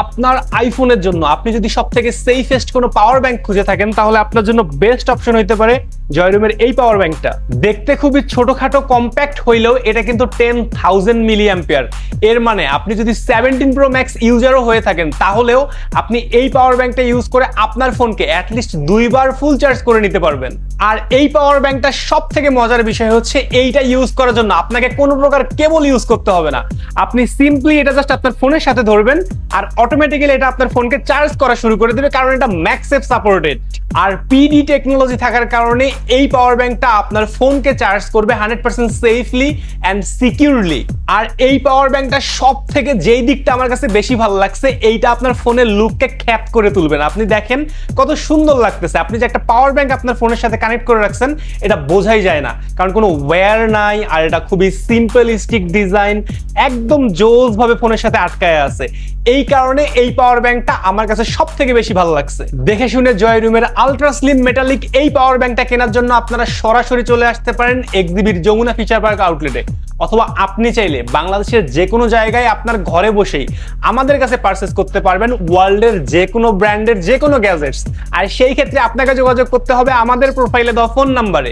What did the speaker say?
আপনার আইফোনের জন্য আপনি যদি সবথেকে সেফেস্ট কোনো পাওয়ার ব্যাংক খুঁজে থাকেন তাহলে আপনার জন্য বেস্ট অপশন হইতে পারে জয়রুমের এই পাওয়ার ব্যাংকটা। দেখতে খুবই ছোটখাটো কম্প্যাক্ট হইলেও এটা কিন্তু 10,000 মিলি অ্যাম্পিয়ার। এর মানে আপনি যদি 17 প্রো ম্যাক্স ইউজারও হয়ে থাকেন তাহলেও আপনি এই পাওয়ার ব্যাংকটা ইউজ করে আপনার ফোনকে অ্যাটলিস্ট 2 বার ফুল চার্জ করে নিতে পারবেন। আর এই পাওয়ার ব্যাংকটা সব থেকে মজার বিষয় হচ্ছে এইটা ইউজ করার জন্য আপনাকে কোনো প্রকার কেবল ইউজ করতে হবে না। আপনি সিম্পলি এটা জাস্ট আপনার ফোনের সাথে ধরবেন আর অটোমেটিক্যালি এটা আপনার ফোনকে চার্জ করা শুরু করে দেবে, কারণ এটা ম্যাগসেফ সাপোর্টেড। আর পিডি টেকনোলজি থাকার কারণে এই পাওয়ার ব্যাংকটা আপনার ফোনকে চার্জ করবে 100% সেফলি অ্যান্ড সিকিউরলি। আর এই পাওয়ার ব্যাংকটা সব থেকে যেই দিকটা আমার কাছে বেশি ভালো লাগছে, এইটা আপনার ফোনের লুককে ক্যাপ করে তুলবেন। আপনি দেখেন কত সুন্দর লাগতেছে। আপনি যে একটা পাওয়ার ব্যাংক আপনার ফোনের সাথে কানেক্ট করে রাখছেন এটা বোঝাই যায় না, কারণ কোনো ওয়্যার নাই। আর এটা খুবই সিম্পলিস্টিক ডিজাইন, একদম জোস ভাবে ফোনের সাথে আটকায় আছে। এই কারণে এই পাওয়ার ব্যাংকটা আমার কাছে সব থেকে বেশি ভালো লাগছে। দেখে শুনে জয়রুমের আলট্রা স্লিম মেটালিক এই পাওয়ার ব্যাংকটা কেনার জন্য আপনারা সরাসরি চলে আসতে পারেন এক্সিবির যমুনা ফিচার পার্ক আউটলেটে, অথবা আপনি চাইলে বাংলাদেশের যে কোনো জায়গায় আপনার ঘরে বসেই আমাদের কাছে পারচেজ করতে পারবেন ওয়ার্ল্ডের যে কোনো ব্র্যান্ডের যে কোনো গ্যাজেটস। আর সেই ক্ষেত্রে আপনাকে যোগাযোগ করতে হবে আমাদের প্রোফাইলে দেওয়া ফোন নাম্বারে।